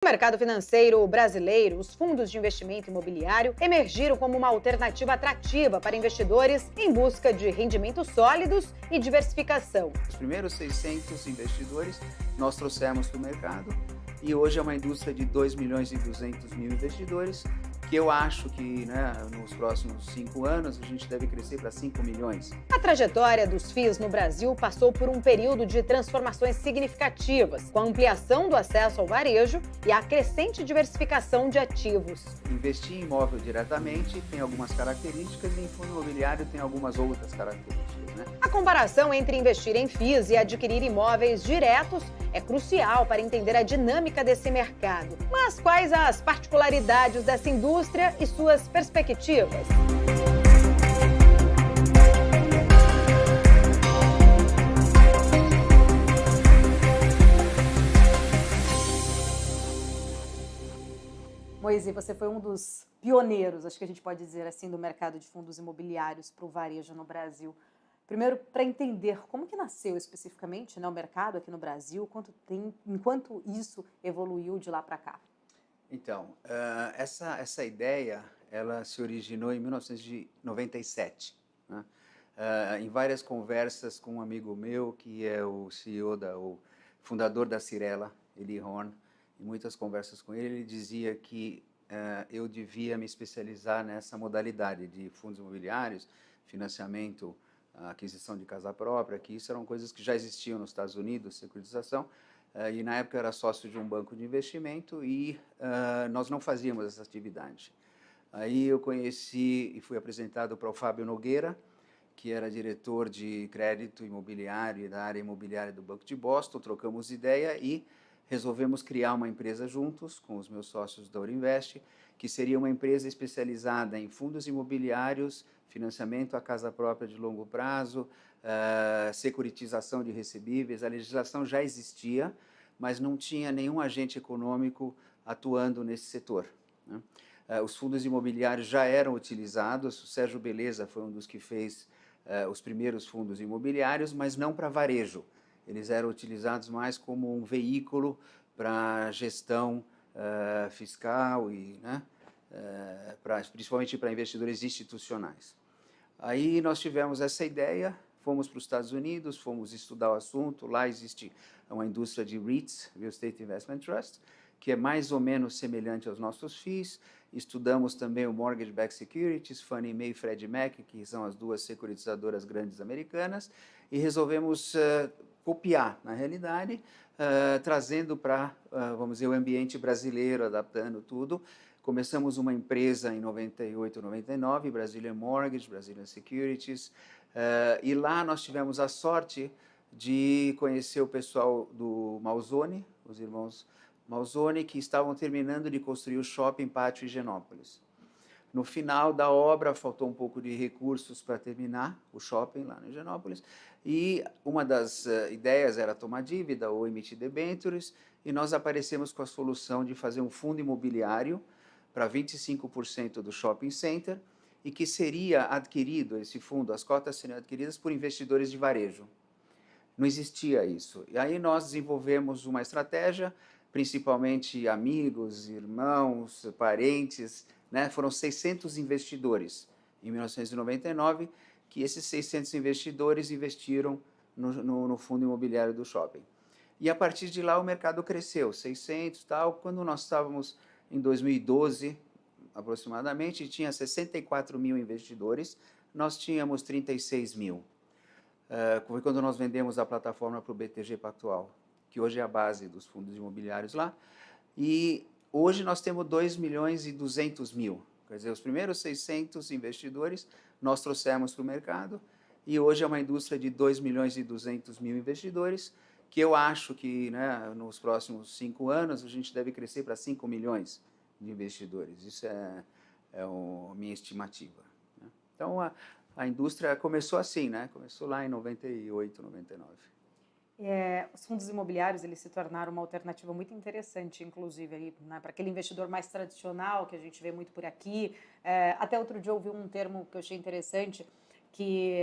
No mercado financeiro brasileiro, os fundos de investimento imobiliário emergiram como uma alternativa atrativa para investidores em busca de rendimentos sólidos e diversificação. Os primeiros 600 investidores nós trouxemos para o mercado e hoje é uma indústria de 2 milhões e 200 mil investidores, que eu acho que nos próximos 5 anos a gente deve crescer para 5 milhões. A trajetória dos FIIs no Brasil passou por um período de transformações significativas, com a ampliação do acesso ao varejo e a crescente diversificação de ativos. Investir em imóvel diretamente tem algumas características e em fundo imobiliário tem algumas outras características, né? A comparação entre investir em FIIs e adquirir imóveis diretos é crucial para entender a dinâmica desse mercado. Mas quais as particularidades dessa indústria e suas perspectivas? Moisés, você foi um dos pioneiros, acho que a gente pode dizer assim, do mercado de fundos imobiliários para o varejo no Brasil. Primeiro, para entender como que nasceu especificamente o mercado aqui no Brasil, enquanto isso evoluiu de lá para cá. Então, essa ideia, ela se originou em 1997, né? Em várias conversas com um amigo meu, que é o CEO, o fundador da Cirela, Eli Horn, em muitas conversas com ele dizia que eu devia me especializar nessa modalidade de fundos imobiliários, financiamento, aquisição de casa própria, que isso eram coisas que já existiam nos Estados Unidos, securitização, e na época eu era sócio de um banco de investimento e nós não fazíamos essa atividade. Aí eu conheci e fui apresentado para o Fábio Nogueira, que era diretor de crédito imobiliário e da área imobiliária do Banco de Boston, trocamos ideia e resolvemos criar uma empresa juntos com os meus sócios da Ourinvest, que seria uma empresa especializada em fundos imobiliários, financiamento à casa própria de longo prazo, securitização de recebíveis. A legislação já existia, mas não tinha nenhum agente econômico atuando nesse setor, né? Os fundos imobiliários já eram utilizados, o Sérgio Beleza foi um dos que fez os primeiros fundos imobiliários, mas não para varejo. Eles eram utilizados mais como um veículo para gestão fiscal e, principalmente para investidores institucionais. Aí nós tivemos essa ideia, fomos para os Estados Unidos, fomos estudar o assunto. Lá existe uma indústria de REITs, Real Estate Investment Trust, que é mais ou menos semelhante aos nossos FIIs. Estudamos também o Mortgage Backed Securities, Fannie Mae e Freddie Mac, que são as duas securitizadoras grandes americanas, e resolvemos copiar, na realidade, trazendo para, vamos dizer, o ambiente brasileiro, adaptando tudo. Começamos uma empresa em 98, 99, Brazilian Mortgage, Brazilian Securities, e lá nós tivemos a sorte de conhecer o pessoal do Malzone, os irmãos Malzone, que estavam terminando de construir o Shopping Pátio Higienópolis. No final da obra, faltou um pouco de recursos para terminar o shopping lá no Higienópolis, e uma das ideias era tomar dívida ou emitir debêntures, e nós aparecemos com a solução de fazer um fundo imobiliário para 25% do shopping center, e que seria adquirido, esse fundo, as cotas seriam adquiridas por investidores de varejo. Não existia isso. E aí nós desenvolvemos uma estratégia, principalmente amigos, irmãos, parentes, né? Foram 600 investidores em 1999, que esses 600 investidores investiram no fundo imobiliário do shopping. E a partir de lá o mercado cresceu, 600 e tal. Quando nós estávamos em 2012, aproximadamente, tinha 64 mil investidores, nós tínhamos 36 mil. Foi quando nós vendemos a plataforma para o BTG Pactual, que hoje é a base dos fundos imobiliários lá, e hoje nós temos 2 milhões e 200 mil, quer dizer, os primeiros 600 investidores nós trouxemos para o mercado, e hoje é uma indústria de 2 milhões e 200 mil investidores, que eu acho que nos próximos 5 anos a gente deve crescer para 5 milhões de investidores. Isso é a minha estimativa, né? Então, a indústria começou assim, né? Começou lá em 98, 99. Os fundos imobiliários eles se tornaram uma alternativa muito interessante, inclusive, para aquele investidor mais tradicional que a gente vê muito por aqui. Até outro dia eu ouvi um termo que eu achei interessante, que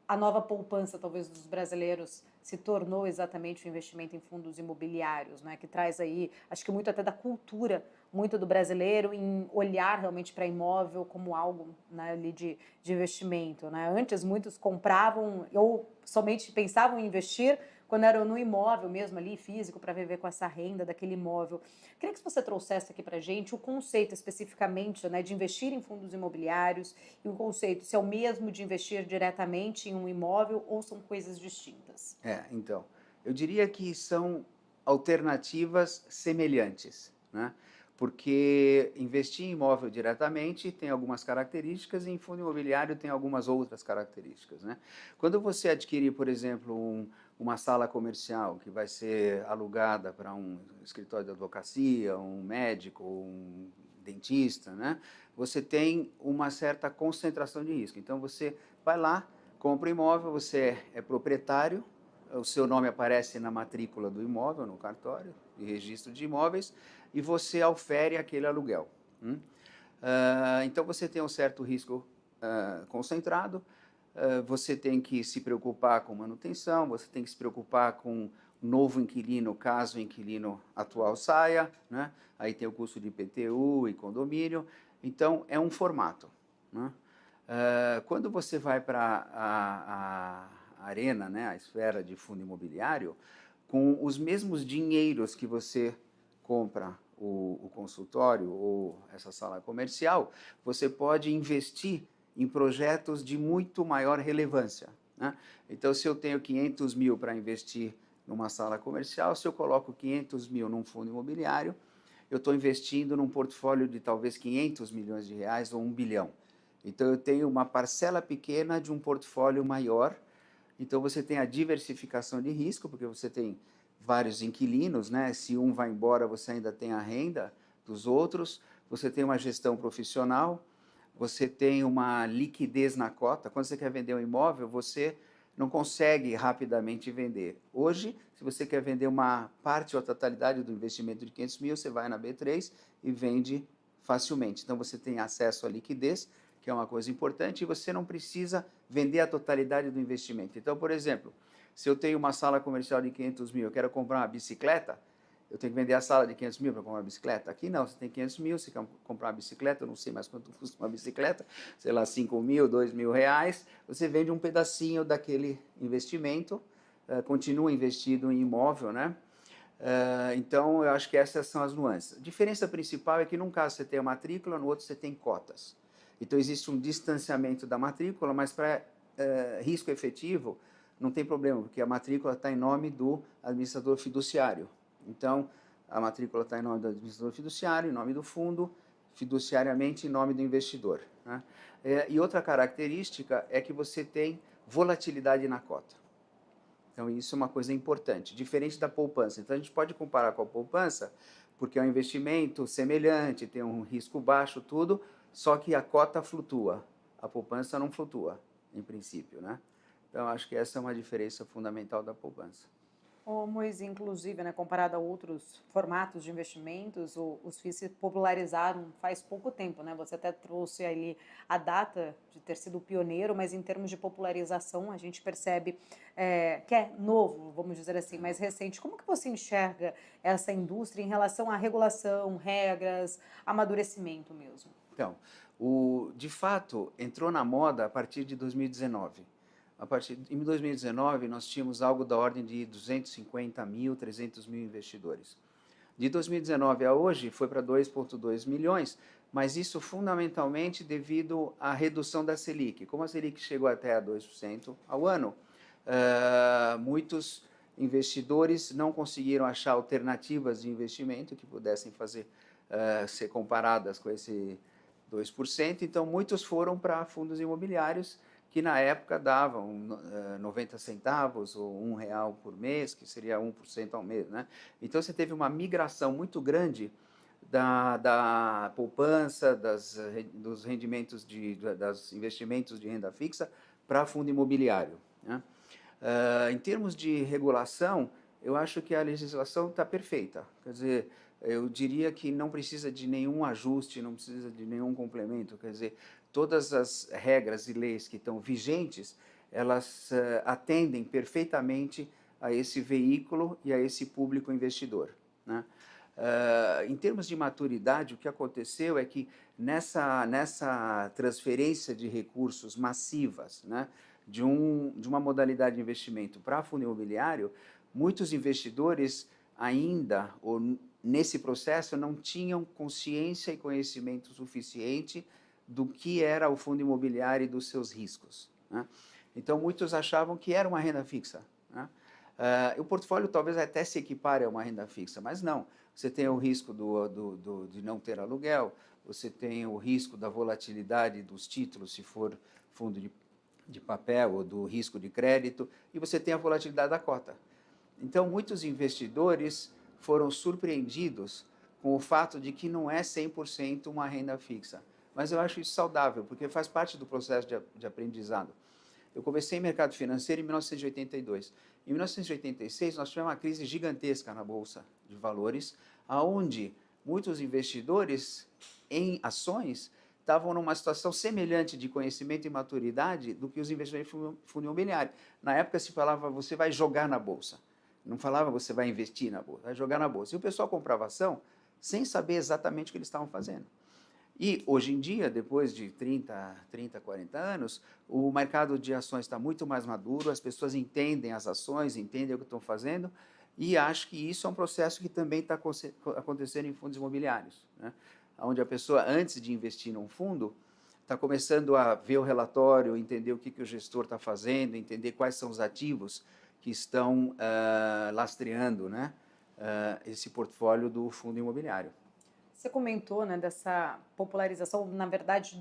a nova poupança, talvez, dos brasileiros se tornou exatamente o investimento em fundos imobiliários, né? Que traz aí, acho que muito até da cultura, muito do brasileiro em olhar realmente para imóvel como algo, né, ali de investimento, né? Antes muitos compravam ou somente pensavam em investir quando eram no imóvel mesmo ali, físico, para viver com essa renda daquele imóvel. Queria que você trouxesse aqui para a gente o conceito especificamente, né, de investir em fundos imobiliários e o conceito, se é o mesmo de investir diretamente em um imóvel ou são coisas distintas. Então, eu diria que são alternativas semelhantes, né? Porque investir em imóvel diretamente tem algumas características e em fundo imobiliário tem algumas outras características, né? Quando você adquire, por exemplo, uma sala comercial que vai ser alugada para um escritório de advocacia, um médico, um dentista, né? Você tem uma certa concentração de risco. Então, você vai lá, compra o imóvel, você é proprietário, o seu nome aparece na matrícula do imóvel, no cartório de registro de imóveis, e você aufere aquele aluguel. Então, você tem um certo risco concentrado, você tem que se preocupar com manutenção, você tem que se preocupar com novo inquilino, caso o inquilino atual saia, né? Aí tem o custo de IPTU e condomínio. Então, é um formato, né? Quando você vai para a arena, né, a esfera de fundo imobiliário, com os mesmos dinheiros que você compra o consultório ou essa sala comercial, você pode investir em projetos de muito maior relevância, né? Então, se eu tenho 500 mil para investir numa sala comercial, se eu coloco 500 mil num fundo imobiliário, eu estou investindo num portfólio de talvez 500 milhões de reais ou 1 bilhão. Então, eu tenho uma parcela pequena de um portfólio maior. Então, você tem a diversificação de risco, porque você tem vários inquilinos, né? Se um vai embora, você ainda tem a renda dos outros. Você tem uma gestão profissional, você tem uma liquidez na cota. Quando você quer vender um imóvel, você não consegue rapidamente vender. Hoje, se você quer vender uma parte ou a totalidade do investimento de 500 mil, você vai na B3 e vende facilmente. Então, você tem acesso à liquidez, que é uma coisa importante, e você não precisa vender a totalidade do investimento. Então, por exemplo, se eu tenho uma sala comercial de 500 mil, eu quero comprar uma bicicleta, eu tenho que vender a sala de 500 mil para comprar uma bicicleta? Aqui não, você tem 500 mil, você quer comprar uma bicicleta, eu não sei mais quanto custa uma bicicleta, sei lá, 5 mil, 2 mil reais, você vende um pedacinho daquele investimento, continua investido em imóvel, né? Então, eu acho que essas são as nuances. A diferença principal é que num caso você tem a matrícula, no outro você tem cotas. Então, existe um distanciamento da matrícula, mas para risco efetivo não tem problema, porque a matrícula está em nome do administrador fiduciário. Então, a matrícula está em nome do administrador fiduciário, em nome do fundo, fiduciariamente em nome do investidor, né? E outra característica é que você tem volatilidade na cota. Então, isso é uma coisa importante, diferente da poupança. Então, a gente pode comparar com a poupança, porque é um investimento semelhante, tem um risco baixo, tudo, só que a cota flutua. A poupança não flutua, em princípio, né? Então, acho que essa é uma diferença fundamental da poupança. Ô, Moisés, inclusive, né, comparado a outros formatos de investimentos, os FIIs se popularizaram faz pouco tempo, né? Você até trouxe ali a data de ter sido o pioneiro, mas em termos de popularização, a gente percebe que é novo, vamos dizer assim, mais recente. Como que você enxerga essa indústria em relação à regulação, regras, amadurecimento mesmo? Então, de fato, entrou na moda a partir de 2019. Em 2019, nós tínhamos algo da ordem de 250 mil, 300 mil investidores. De 2019 a hoje, foi para 2,2 milhões, mas isso fundamentalmente devido à redução da Selic. Como a Selic chegou até a 2% ao ano, muitos investidores não conseguiram achar alternativas de investimento que pudessem ser comparadas com esse 2%, então muitos foram para fundos imobiliários, que na época davam 90 centavos ou R$1 por mês, que seria 1% ao mês, né? Então, você teve uma migração muito grande da poupança, dos rendimentos, dos investimentos de renda fixa para fundo imobiliário, né? Em termos de regulação, eu acho que a legislação está perfeita. Quer dizer, eu diria que não precisa de nenhum ajuste, não precisa de nenhum complemento. Quer dizer, todas as regras e leis que estão vigentes, elas atendem perfeitamente a esse veículo e a esse público investidor, né? Em termos de maturidade, o que aconteceu é que nessa transferência de recursos massivas, né, de uma modalidade de investimento para fundo imobiliário, muitos investidores ainda, ou nesse processo, não tinham consciência e conhecimento suficiente do que era o fundo imobiliário e dos seus riscos, né? Então, muitos achavam que era uma renda fixa, né? O portfólio talvez até se equipare a uma renda fixa, mas não. Você tem o risco de não ter aluguel, você tem o risco da volatilidade dos títulos, se for fundo de papel, ou do risco de crédito, e você tem a volatilidade da cota. Então, muitos investidores foram surpreendidos com o fato de que não é 100% uma renda fixa. Mas eu acho isso saudável, porque faz parte do processo de aprendizado. Eu comecei em mercado financeiro em 1982. Em 1986, nós tivemos uma crise gigantesca na Bolsa de Valores, onde muitos investidores em ações estavam numa situação semelhante de conhecimento e maturidade do que os investidores em fundo imobiliário. Na época se falava, você vai jogar na Bolsa. Não falava, você vai investir na Bolsa, vai jogar na Bolsa. E o pessoal comprava ação sem saber exatamente o que eles estavam fazendo. E, hoje em dia, depois de 30, 40 anos, o mercado de ações está muito mais maduro, as pessoas entendem as ações, entendem o que estão fazendo, e acho que isso é um processo que também está acontecendo em fundos imobiliários, né? Onde a pessoa, antes de investir num fundo, está começando a ver o relatório, entender o que o gestor está fazendo, entender quais são os ativos que estão lastreando, né, esse portfólio do fundo imobiliário. Você comentou, né, dessa popularização, na verdade,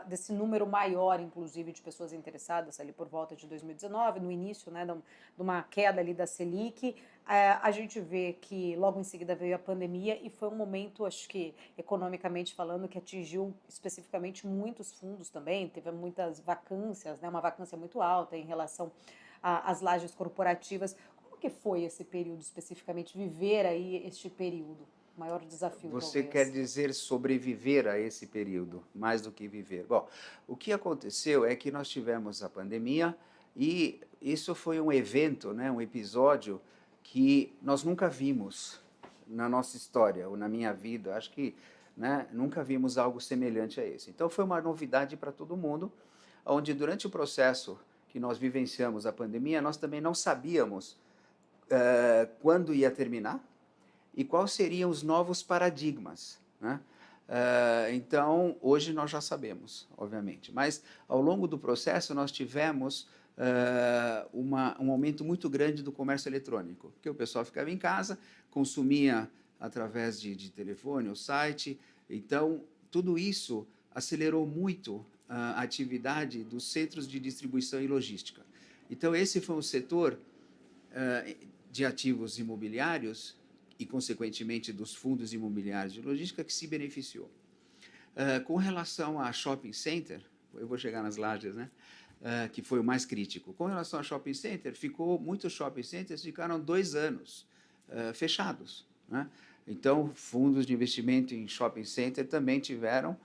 desse número maior, inclusive, de pessoas interessadas ali por volta de 2019, no início, né, de uma queda ali da Selic. A gente vê que logo em seguida veio a pandemia e foi um momento, acho que economicamente falando, que atingiu especificamente muitos fundos também, teve muitas vacâncias, né, uma vacância muito alta em relação às lajes corporativas. Como que foi esse período especificamente, viver aí este período? Maior desafio, Você talvez. quer dizer sobreviver a esse período, mais do que viver. Bom, o que aconteceu é que nós tivemos a pandemia e isso foi um evento, né, um episódio que nós nunca vimos na nossa história, ou na minha vida, acho que, né, nunca vimos algo semelhante a esse. Então foi uma novidade para todo mundo, onde durante o processo que nós vivenciamos a pandemia, nós também não sabíamos quando ia terminar, e quais seriam os novos paradigmas, né? Então, hoje nós já sabemos, obviamente, mas ao longo do processo nós tivemos um aumento muito grande do comércio eletrônico, porque o pessoal ficava em casa, consumia através de telefone ou site, então tudo isso acelerou muito a atividade dos centros de distribuição e logística. Então, esse foi um setor de ativos imobiliários e, consequentemente, dos fundos imobiliários de logística que se beneficiou. Com relação a shopping center, eu vou chegar nas lajes, né? Que foi o mais crítico. Com relação a shopping center, muitos shopping centers ficaram 2 anos fechados, né? Então, fundos de investimento em shopping center também tiveram,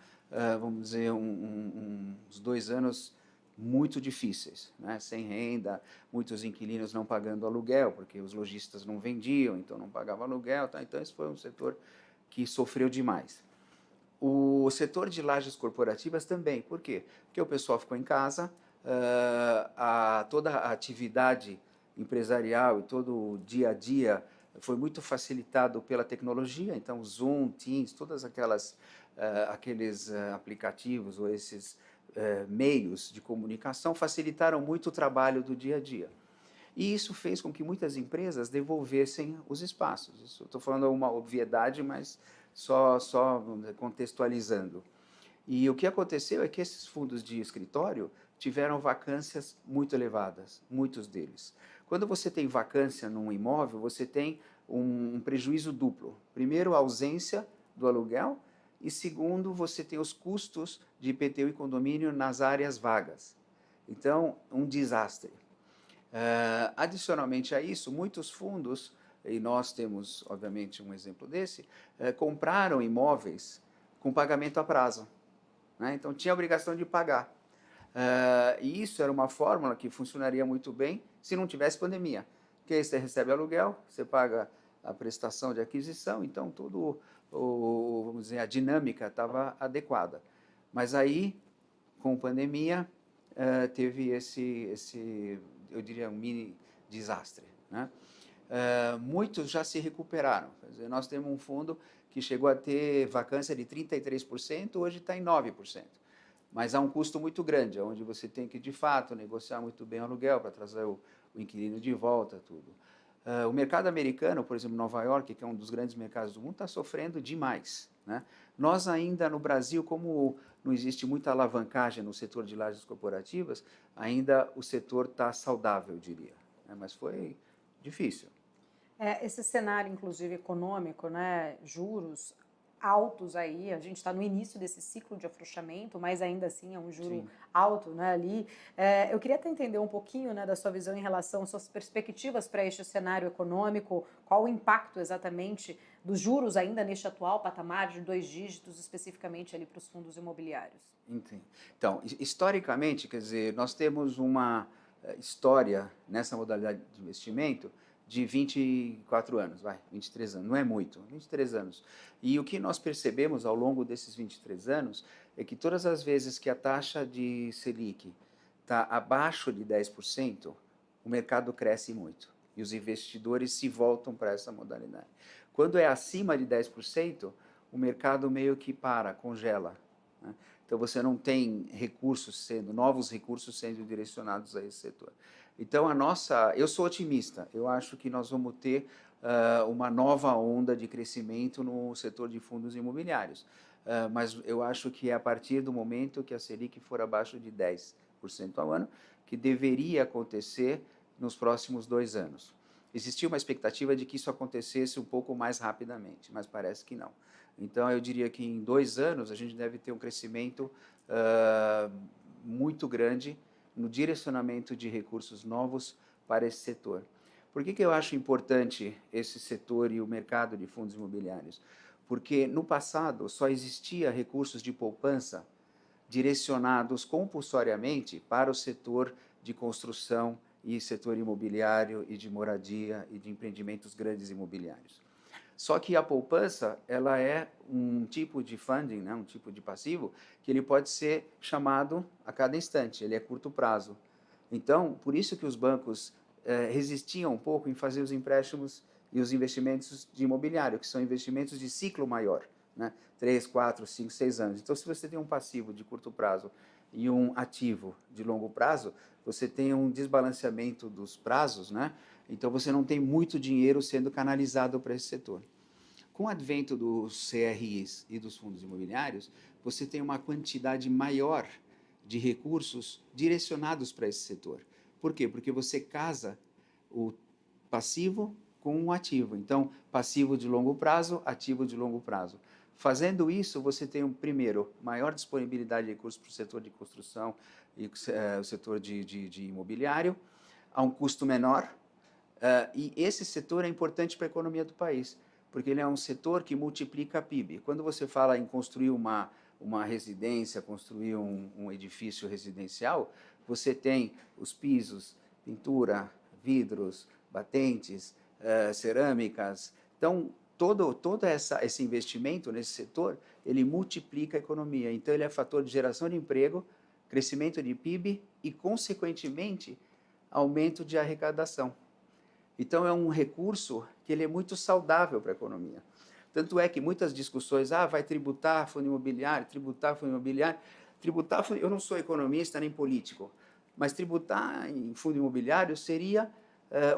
vamos dizer, uns 2 anos muito difíceis, né? Sem renda, muitos inquilinos não pagando aluguel, porque os lojistas não vendiam, então não pagavam aluguel, tá? Então esse foi um setor que sofreu demais. O setor de lajes corporativas também, por quê? Porque o pessoal ficou em casa, toda a atividade empresarial e todo o dia a dia foi muito facilitado pela tecnologia, então Zoom, Teams, todas aqueles aplicativos ou esses meios de comunicação facilitaram muito o trabalho do dia a dia. E isso fez com que muitas empresas devolvessem os espaços. Estou falando uma obviedade, mas só contextualizando. E o que aconteceu é que esses fundos de escritório tiveram vacâncias muito elevadas, muitos deles. Quando você tem vacância num imóvel, você tem um prejuízo duplo. Primeiro, a ausência do aluguel, e segundo, você tem os custos de IPTU e condomínio nas áreas vagas. Então, um desastre. Adicionalmente a isso, muitos fundos, e nós temos, obviamente, um exemplo desse, compraram imóveis com pagamento a prazo, né? Então, tinha a obrigação de pagar. E isso era uma fórmula que funcionaria muito bem se não tivesse pandemia. que aí você recebe aluguel, você paga a prestação de aquisição, então tudo, vamos dizer, a dinâmica estava adequada. Mas aí, com a pandemia, teve eu diria, um mini desastre, né? Muitos já se recuperaram. Quer dizer, nós temos um fundo que chegou a ter vacância de 33%, hoje está em 9%. Mas há um custo muito grande, onde você tem que, de fato, negociar muito bem o aluguel para trazer o inquilino de volta, tudo. O mercado americano, por exemplo, Nova York, que é um dos grandes mercados do mundo, está sofrendo demais, né? Nós ainda no Brasil, como não existe muita alavancagem no setor de lajes corporativas, ainda o setor está saudável, eu diria, né? Mas foi difícil. Esse cenário, inclusive, econômico, né, juros altos aí, a gente está no início desse ciclo de afrouxamento, mas ainda assim é um juro Sim. alto, né, ali. Eu queria até entender um pouquinho, né, da sua visão em relação às suas perspectivas para este cenário econômico, qual o impacto exatamente dos juros ainda neste atual patamar de 2 dígitos, especificamente ali para os fundos imobiliários. Entendi. Então, historicamente, quer dizer, nós temos uma história nessa modalidade de investimento de 24 anos, 23 anos, não é muito, 23 anos. E o que nós percebemos ao longo desses 23 anos é que todas as vezes que a taxa de Selic está abaixo de 10%, o mercado cresce muito e os investidores se voltam para essa modalidade. Quando é acima de 10%, o mercado meio que congela, né? Então você não tem novos recursos sendo direcionados a esse setor. Então eu sou otimista, eu acho que nós vamos ter uma nova onda de crescimento no setor de fundos imobiliários. Mas eu acho que é a partir do momento que a Selic for abaixo de 10% ao ano, que deveria acontecer nos próximos 2 anos. Existia uma expectativa de que isso acontecesse um pouco mais rapidamente, mas parece que não. Então, eu diria que em 2 anos a gente deve ter um crescimento muito grande no direcionamento de recursos novos para esse setor. Por que eu acho importante esse setor e o mercado de fundos imobiliários? Porque no passado só existia recursos de poupança direcionados compulsoriamente para o setor de construção e setor imobiliário e de moradia e de empreendimentos grandes imobiliários. Só que a poupança, ela é um tipo de funding, né, um tipo de passivo, que ele pode ser chamado a cada instante, ele é curto prazo. Então, por isso que os bancos resistiam um pouco em fazer os empréstimos e os investimentos de imobiliário, que são investimentos de ciclo maior, né, 3, 4, 5, 6 anos. Então, se você tem um passivo de curto prazo e um ativo de longo prazo, você tem um desbalanceamento dos prazos, né? Então, você não tem muito dinheiro sendo canalizado para esse setor. Com o advento dos CRIs e dos fundos imobiliários, você tem uma quantidade maior de recursos direcionados para esse setor. Por quê? Porque você casa o passivo com o ativo. Então, passivo de longo prazo, ativo de longo prazo. Fazendo isso, você tem, primeiro, maior disponibilidade de recursos para o setor de construção e o setor de imobiliário, a um custo menor. E esse setor é importante para a economia do país, porque ele é um setor que multiplica a PIB. Quando você fala em construir uma residência, construir um edifício residencial, você tem os pisos, pintura, vidros, batentes, cerâmicas. Então, todo esse investimento nesse setor, ele multiplica a economia. Então, ele é fator de geração de emprego, crescimento de PIB e, consequentemente, aumento de arrecadação. Então, é um recurso que ele é muito saudável para a economia. Tanto é que muitas discussões, vai tributar fundo imobiliário, eu não sou economista nem político, mas tributar em fundo imobiliário seria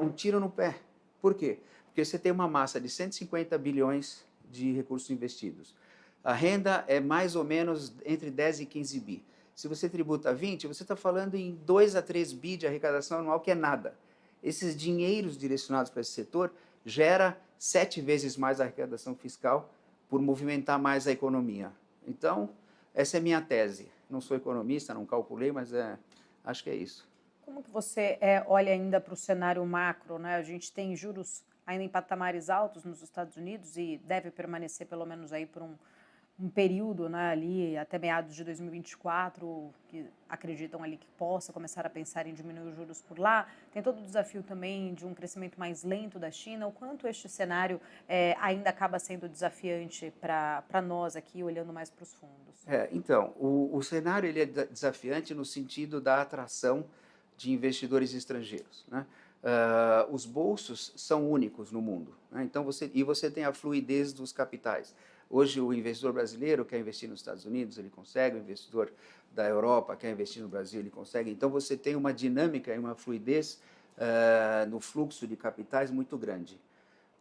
um tiro no pé. Por quê? Porque você tem uma massa de 150 bilhões de recursos investidos. A renda é mais ou menos entre 10 e 15 bi. Se você tributa 20, você está falando em 2 a 3 bi de arrecadação anual, que é nada. Esses dinheiros direcionados para esse setor gera 7 vezes mais arrecadação fiscal por movimentar mais a economia. Então, essa é a minha tese. Não sou economista, não calculei, mas acho que é isso. Como que você olha ainda para o cenário macro, né? A gente tem juros ainda em patamares altos nos Estados Unidos e deve permanecer pelo menos aí por um período, né, ali até meados de 2024, que acreditam ali que possa começar a pensar em diminuir os juros por lá. Tem todo o desafio também de um crescimento mais lento da China. O quanto este cenário ainda acaba sendo desafiante para nós aqui, olhando mais para os fundos? Então, o cenário ele é desafiante no sentido da atração de investidores estrangeiros, né? Os bolsos são únicos no mundo, né? Então você tem a fluidez dos capitais. Hoje o investidor brasileiro quer investir nos Estados Unidos, ele consegue, o investidor da Europa quer investir no Brasil, ele consegue. Então você tem uma dinâmica e uma fluidez no fluxo de capitais muito grande.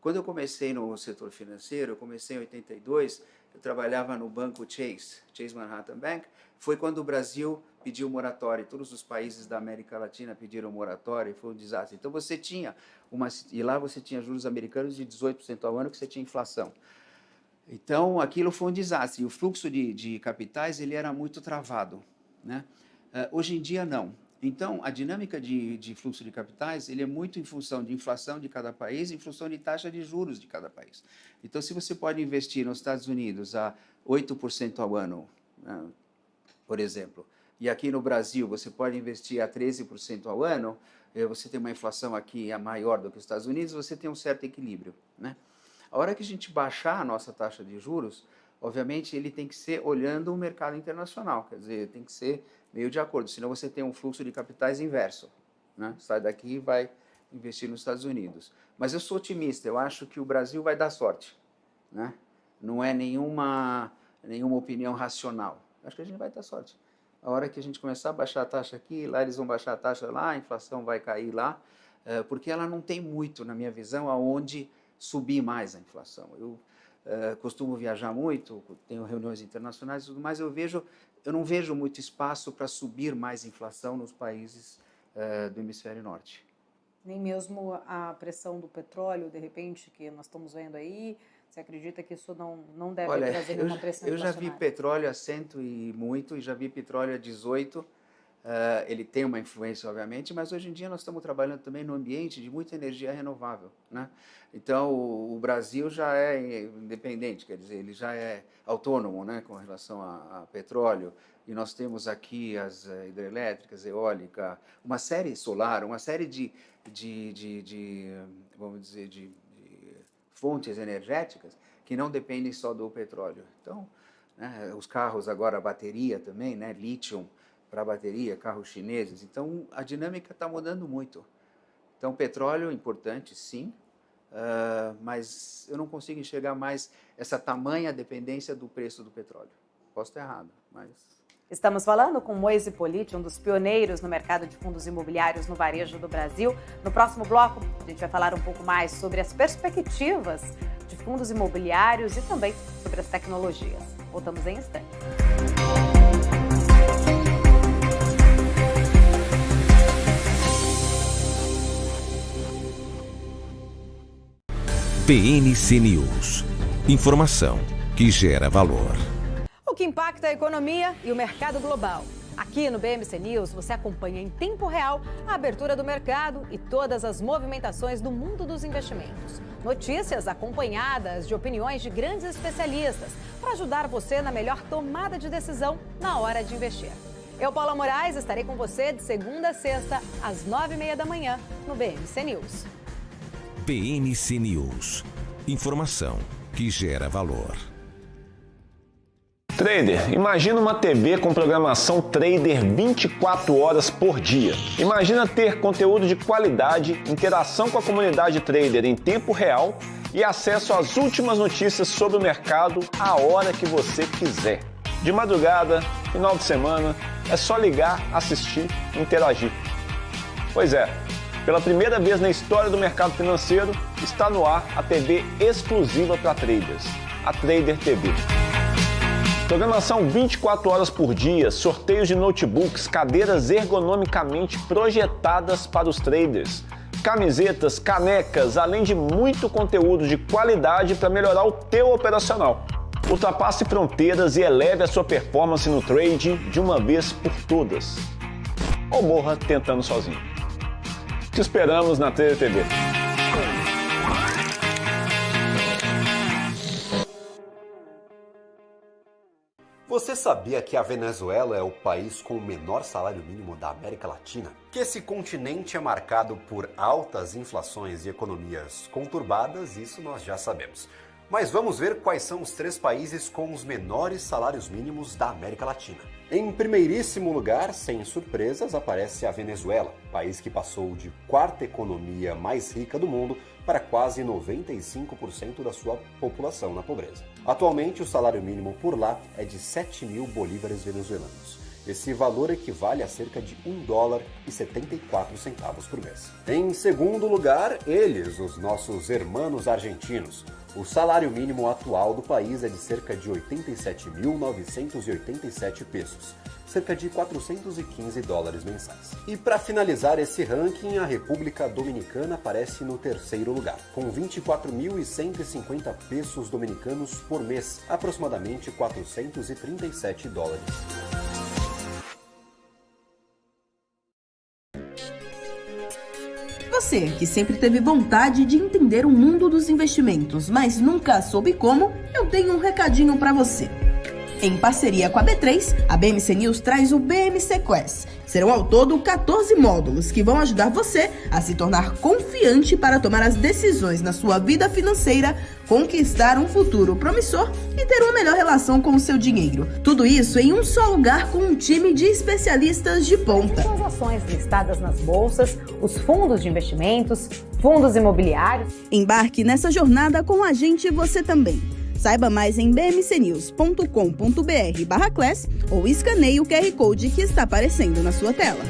Quando eu comecei no setor financeiro, eu comecei em 82, eu trabalhava no banco Chase Manhattan Bank, foi quando o Brasil pediu moratória, todos os países da América Latina pediram moratória, foi um desastre. Então você tinha e lá você tinha juros americanos de 18% ao ano, que você tinha inflação. Então, aquilo foi um desastre. E o fluxo de capitais ele era muito travado, né? Hoje em dia, não. Então, a dinâmica de fluxo de capitais ele é muito em função de inflação de cada país, em função de taxa de juros de cada país. Então, se você pode investir nos Estados Unidos a 8% ao ano, né, por exemplo, e aqui no Brasil você pode investir a 13% ao ano, você tem uma inflação aqui maior do que os Estados Unidos, você tem um certo equilíbrio, né? A hora que a gente baixar a nossa taxa de juros, obviamente ele tem que ser olhando o mercado internacional, quer dizer, tem que ser meio de acordo, senão você tem um fluxo de capitais inverso, né? Sai daqui e vai investir nos Estados Unidos. Mas eu sou otimista, eu acho que o Brasil vai dar sorte, né? Não é nenhuma opinião racional, acho que a gente vai dar sorte. A hora que a gente começar a baixar a taxa aqui, lá eles vão baixar a taxa lá, a inflação vai cair lá, porque ela não tem muito, na minha visão, aonde subir mais a inflação. Eu costumo viajar muito, tenho reuniões internacionais e tudo mais, eu não vejo muito espaço para subir mais inflação nos países do hemisfério norte. Nem mesmo a pressão do petróleo, de repente, que nós estamos vendo aí, você acredita que isso não deve trazer nenhuma pressão? Eu já vi petróleo a 100 e muito, e já vi petróleo a 18, ele tem uma influência, obviamente, mas hoje em dia nós estamos trabalhando também no ambiente de muita energia renovável, né? Então, o Brasil já é independente, quer dizer, ele já é autônomo, né, com relação a petróleo, e nós temos aqui as hidrelétricas, eólica, uma série solar, uma série vamos dizer, de fontes energéticas que não dependem só do petróleo. Então, né, os carros agora, a bateria também, né, lítio para bateria, carros chineses. Então, a dinâmica está mudando muito. Então, petróleo é importante, sim, mas eu não consigo enxergar mais essa tamanha dependência do preço do petróleo. Posso estar errado, mas... Estamos falando com Moise Politi, um dos pioneiros no mercado de fundos imobiliários no varejo do Brasil. No próximo bloco, a gente vai falar um pouco mais sobre as perspectivas de fundos imobiliários e também sobre as tecnologias. Voltamos em instante. BNC News. Informação que gera valor. O que impacta a economia e o mercado global. Aqui no BMC News você acompanha em tempo real a abertura do mercado e todas as movimentações do mundo dos investimentos. Notícias acompanhadas de opiniões de grandes especialistas para ajudar você na melhor tomada de decisão na hora de investir. Eu, Paula Moraes, estarei com você de segunda a sexta, às 9h30 da manhã, no BMC News. BNC News. Informação que gera valor. Trader, imagina uma TV com programação trader 24 horas por dia. Imagina ter conteúdo de qualidade, interação com a comunidade trader em tempo real e acesso às últimas notícias sobre o mercado a hora que você quiser. De madrugada, final de semana, é só ligar, assistir e interagir. Pois é, pela primeira vez na história do mercado financeiro, está no ar a TV exclusiva para traders, a Trader TV. Programação 24 horas por dia, sorteios de notebooks, cadeiras ergonomicamente projetadas para os traders, camisetas, canecas, além de muito conteúdo de qualidade para melhorar o teu operacional. Ultrapasse fronteiras e eleve a sua performance no trade de uma vez por todas. Ou morra tentando sozinho. Te esperamos na Trader TV. Você sabia que a Venezuela é o país com o menor salário mínimo da América Latina? Que esse continente é marcado por altas inflações e economias conturbadas, isso nós já sabemos. Mas vamos ver quais são os 3 países com os menores salários mínimos da América Latina. Em primeiríssimo lugar, sem surpresas, aparece a Venezuela, país que passou de 4ª economia mais rica do mundo para quase 95% da sua população na pobreza. Atualmente, o salário mínimo por lá é de 7.000 bolívares venezuelanos. Esse valor equivale a cerca de $1,74 por mês. Em segundo lugar, eles, os nossos hermanos argentinos. O salário mínimo atual do país é de cerca de 87.987 pesos, cerca de $415 mensais. E para finalizar esse ranking, a República Dominicana aparece no 3º lugar, com 24.150 pesos dominicanos por mês, aproximadamente $437. Você, que sempre teve vontade de entender o mundo dos investimentos, mas nunca soube como, eu tenho um recadinho para você. Em parceria com a B3, a BMC News traz o BMC Quest. Serão ao todo 14 módulos que vão ajudar você a se tornar confiante para tomar as decisões na sua vida financeira, conquistar um futuro promissor e ter uma melhor relação com o seu dinheiro. Tudo isso em um só lugar com um time de especialistas de ponta. São as ações listadas nas bolsas, os fundos de investimentos, fundos imobiliários. Embarque nessa jornada com a gente você também. Saiba mais em bmcnews.com.br/class ou escaneie o QR Code que está aparecendo na sua tela.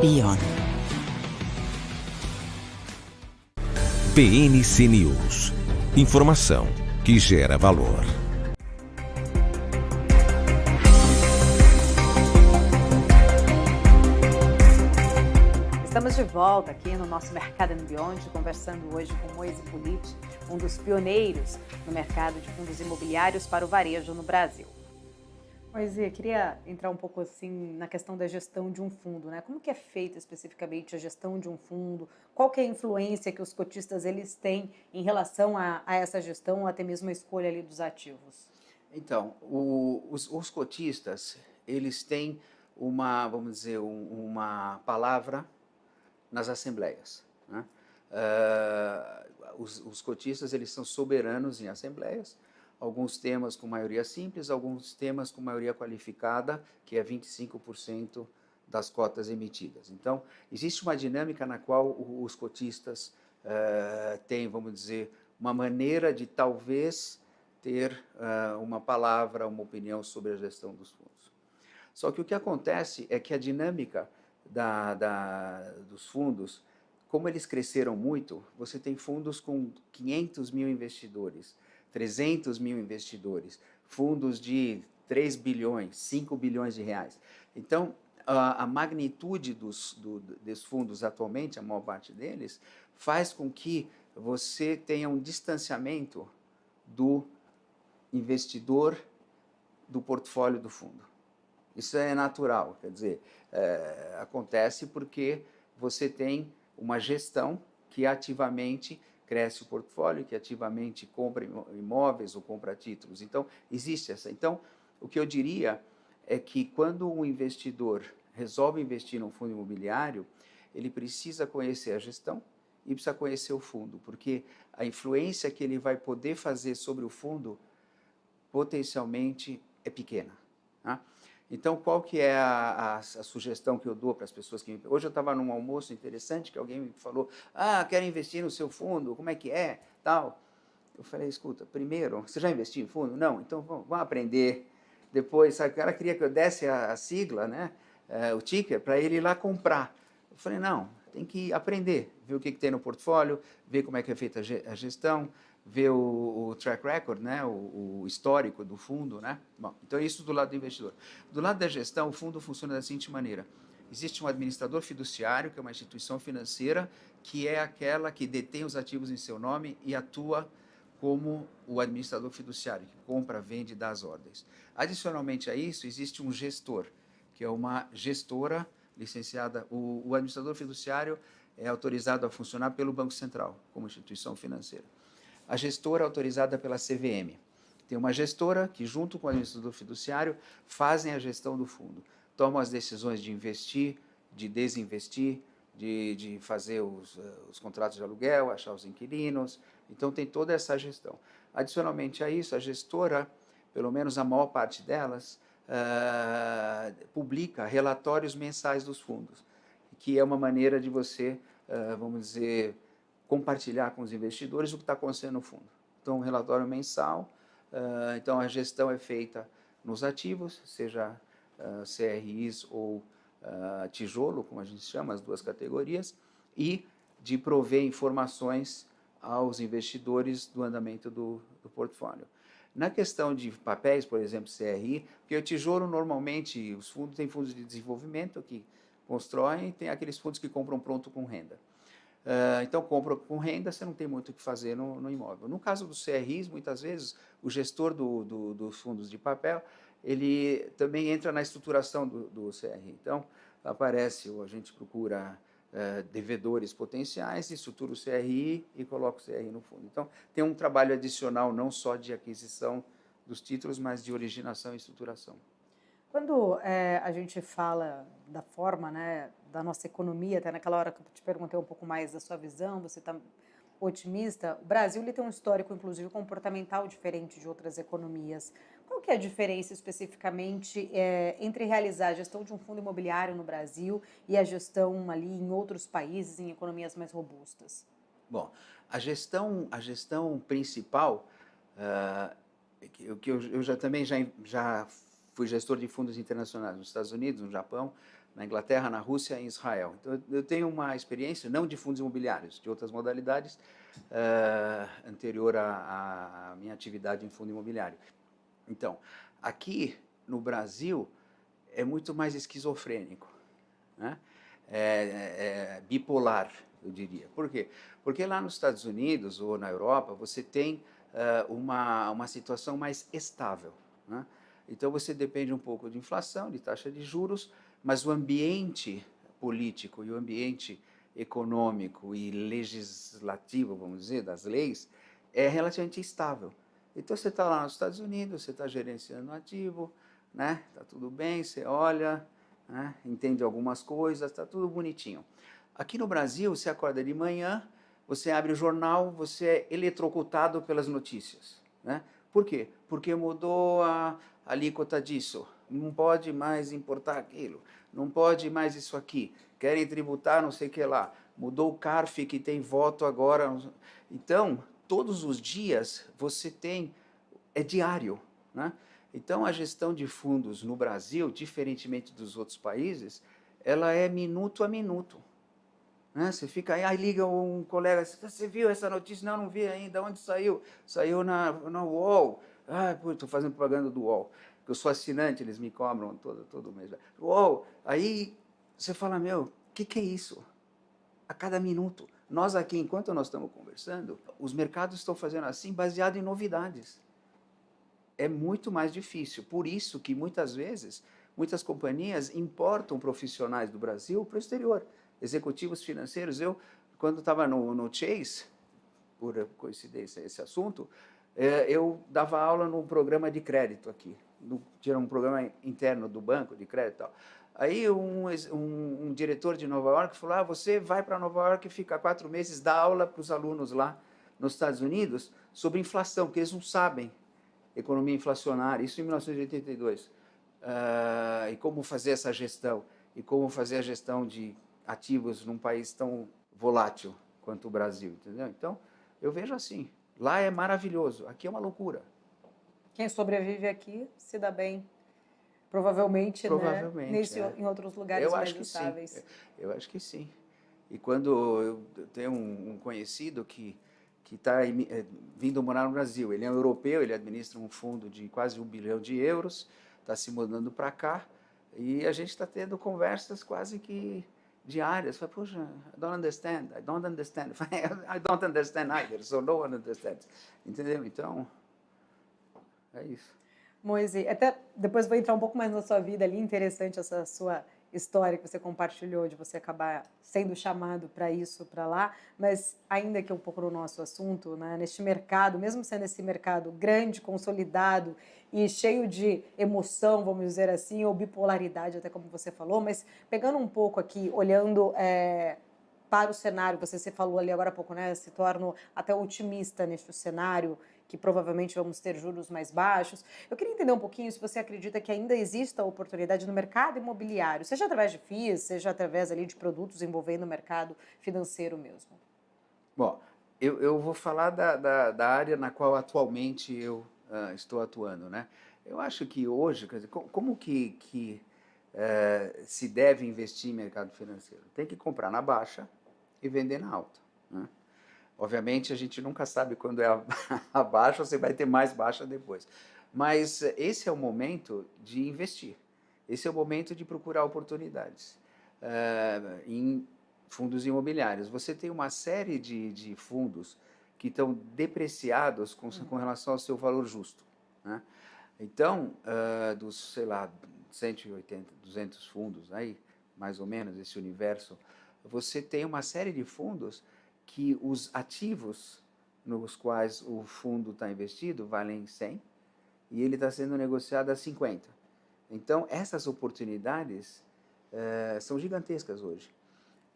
Beyond. PNC News. Informação que gera valor. Estamos de volta aqui no nosso Mercado and Beyond, conversando hoje com Moise Pulitti, um dos pioneiros no mercado de fundos imobiliários para o varejo no Brasil. Moise, eu queria entrar um pouco assim na questão da gestão de um fundo, né? Como que é feita especificamente a gestão de um fundo? Qual que é a influência que os cotistas eles têm em relação a essa gestão, até mesmo a escolha ali dos ativos? Então, os cotistas, eles têm uma, vamos dizer, uma palavra nas assembleias, né? Os cotistas, eles são soberanos em assembleias, alguns temas com maioria simples, alguns temas com maioria qualificada, que é 25% das cotas emitidas. Então, existe uma dinâmica na qual os cotistas têm, vamos dizer, uma maneira de talvez ter uma palavra, uma opinião sobre a gestão dos fundos. Só que o que acontece é que a dinâmica dos fundos, como eles cresceram muito, você tem fundos com 500 mil investidores, 300 mil investidores, fundos de 3 bilhões, 5 bilhões de reais. Então, a magnitude desses fundos atualmente, a maior parte deles, faz com que você tenha um distanciamento do investidor do portfólio do fundo. Isso é natural, quer dizer, acontece porque você tem uma gestão que ativamente cresce o portfólio, que ativamente compra imóveis ou compra títulos. Então, existe essa. Então, o que eu diria é que quando um investidor resolve investir num fundo imobiliário, ele precisa conhecer a gestão e precisa conhecer o fundo, porque a influência que ele vai poder fazer sobre o fundo potencialmente é pequena, tá? Então, qual que é a sugestão que eu dou para as pessoas que... Hoje eu estava num almoço interessante que alguém me falou, quero investir no seu fundo, como é que é, tal. Eu falei, escuta, primeiro, você já investiu em fundo? Não, então vamos aprender. Depois, sabe, o cara queria que eu desse a sigla, né, o ticker, para ele ir lá comprar. Eu falei, não, tem que aprender, ver o que tem no portfólio, ver como é que é feita a gestão, vê o track record, né, o histórico do fundo, né? Bom, então isso do lado do investidor. Do lado da gestão, o fundo funciona da seguinte maneira: existe um administrador fiduciário, que é uma instituição financeira, que é aquela que detém os ativos em seu nome e atua como o administrador fiduciário, que compra, vende e dá as ordens. Adicionalmente a isso, existe um gestor, que é uma gestora licenciada. O administrador fiduciário é autorizado a funcionar pelo Banco Central, como instituição financeira. A gestora é autorizada pela CVM. Tem uma gestora que, junto com o administrador fiduciário, fazem a gestão do fundo. Tomam as decisões de investir, de desinvestir, de fazer os contratos de aluguel, achar os inquilinos. Então, tem toda essa gestão. Adicionalmente a isso, a gestora, pelo menos a maior parte delas, publica relatórios mensais dos fundos, que é uma maneira de você, vamos dizer, compartilhar com os investidores o que está acontecendo no fundo. Então, um relatório mensal, então a gestão é feita nos ativos, seja CRIs ou tijolo, como a gente chama, as duas categorias, e de prover informações aos investidores do andamento do portfólio. Na questão de papéis, por exemplo, CRI, porque o tijolo normalmente, os fundos têm fundos de desenvolvimento que constroem, tem aqueles fundos que compram pronto com renda. Então, compra com renda, você não tem muito o que fazer no imóvel. No caso dos CRIs, muitas vezes, o gestor dos fundos de papel, ele também entra na estruturação do CRI. Então, aparece, ou a gente procura devedores potenciais, estrutura o CRI e coloca o CRI no fundo. Então, tem um trabalho adicional, não só de aquisição dos títulos, mas de originação e estruturação. Quando a gente fala da forma, né, da nossa economia, até naquela hora que eu te perguntei um pouco mais da sua visão, você está otimista, o Brasil ele tem um histórico, inclusive, comportamental diferente de outras economias. Qual que é a diferença, especificamente, entre realizar a gestão de um fundo imobiliário no Brasil e a gestão ali em outros países, em economias mais robustas? Bom, a gestão principal, que eu já fui gestor de fundos internacionais nos Estados Unidos, no Japão, na Inglaterra, na Rússia e em Israel. Então, eu tenho uma experiência, não de fundos imobiliários, de outras modalidades, anterior à minha atividade em fundo imobiliário. Então, aqui no Brasil, é muito mais esquizofrênico, né? Bipolar, eu diria. Por quê? Porque lá nos Estados Unidos ou na Europa, você tem uma situação mais estável, né? Então, você depende um pouco de inflação, de taxa de juros, mas o ambiente político e o ambiente econômico e legislativo, vamos dizer, das leis, é relativamente estável. Então, você está lá nos Estados Unidos, você está gerenciando o ativo, né? Está tudo bem, você olha, né? Entende algumas coisas, está tudo bonitinho. Aqui no Brasil, você acorda de manhã, você abre o jornal, você é eletrocutado pelas notícias, né? Por quê? Porque mudou a alíquota disso, não pode mais importar aquilo, não pode mais isso aqui, querem tributar não sei o que lá, mudou o CARF que tem voto agora. Então, todos os dias você tem, é diário, né? Então, a gestão de fundos no Brasil, diferentemente dos outros países, ela é minuto a minuto, né? Você fica aí liga um colega, você viu essa notícia? Não vi ainda, onde saiu? Saiu na UOL. Estou fazendo propaganda do UOL, porque eu sou assinante, eles me cobram todo mês. UOL, aí você fala, meu, o que é isso? A cada minuto. Nós aqui, enquanto nós estamos conversando, os mercados estão fazendo assim, baseado em novidades. É muito mais difícil. Por isso que, muitas vezes, muitas companhias importam profissionais do Brasil para o exterior. Executivos financeiros. Eu, quando estava no Chase, por coincidência esse assunto, eu dava aula num programa de crédito aqui. Tinha um programa interno do banco de crédito e tal. Aí um diretor de Nova York falou, você vai para Nova York e fica 4 meses, dá aula para os alunos lá nos Estados Unidos sobre inflação, porque eles não sabem economia inflacionária, isso em 1982. E como fazer essa gestão, e como fazer a gestão de ativos num país tão volátil quanto o Brasil, entendeu? Então, eu vejo assim, lá é maravilhoso, aqui é uma loucura. Quem sobrevive aqui se dá bem. Provavelmente, né? Em outros lugares mais estáveis. Eu acho que sim. E quando eu tenho um conhecido que que está vindo morar no Brasil. Ele é um europeu, ele administra um fundo de quase 1 bilhão de euros, está se mudando para cá, e a gente está tendo conversas quase que diárias. Fala, poxa, I don't understand. I don't understand either, so no one understands. Entendeu? Então, é isso. Moisés, até depois vou entrar um pouco mais na sua vida ali, interessante essa sua história que você compartilhou, de você acabar sendo chamado para isso, para lá, mas ainda que um pouco no nosso assunto, né, neste mercado, mesmo sendo esse mercado grande, consolidado e cheio de emoção, vamos dizer assim, ou bipolaridade, até como você falou, mas pegando um pouco aqui, olhando para o cenário, você falou ali agora há pouco, né, se torna até otimista neste cenário, que provavelmente vamos ter juros mais baixos. Eu queria entender um pouquinho se você acredita que ainda exista oportunidade no mercado imobiliário, seja através de FIIs, seja através ali de produtos envolvendo o mercado financeiro mesmo. Bom, eu vou falar da área na qual atualmente eu estou atuando, né? Eu acho que hoje, quer dizer, como que se deve investir em mercado financeiro? Tem que comprar na baixa e vender na alta, né? Obviamente, a gente nunca sabe quando é a baixa, você vai ter mais baixa depois. Mas esse é o momento de investir. Esse é o momento de procurar oportunidades em fundos imobiliários. Você tem uma série de fundos que estão depreciados com relação ao seu valor justo, né? Então, dos, sei lá, 180, 200 fundos, aí, mais ou menos, esse universo, você tem uma série de fundos que os ativos nos quais o fundo está investido valem 100 e ele está sendo negociado a 50. Então, essas oportunidades são gigantescas hoje.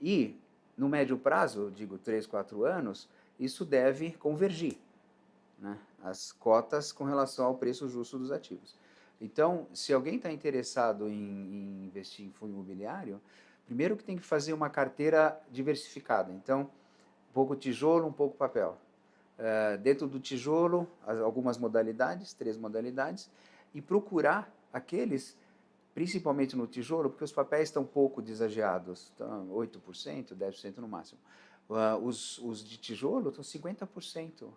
E, no médio prazo, digo 3, 4 anos, isso deve convergir, né, as cotas com relação ao preço justo dos ativos. Então, se alguém está interessado em investir em fundo imobiliário, primeiro que tem que fazer uma carteira diversificada. Então, um pouco tijolo, um pouco papel. Dentro do tijolo, algumas modalidades, 3 modalidades, e procurar aqueles, principalmente no tijolo, porque os papéis estão pouco desageados, estão 8%, 10% no máximo. Os de tijolo estão 50%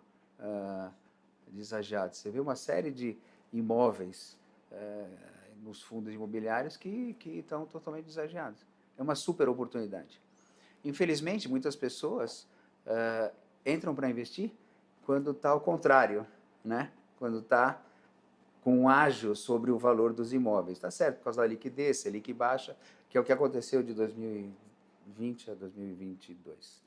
desageados. Você vê uma série de imóveis nos fundos imobiliários que estão totalmente desageados. É uma super oportunidade. Infelizmente, muitas pessoas entram para investir quando está ao contrário, né? Quando está com um ágio sobre o valor dos imóveis. Está certo, por causa da liquidez, Selic baixa, que é o que aconteceu de 2020 a 2022.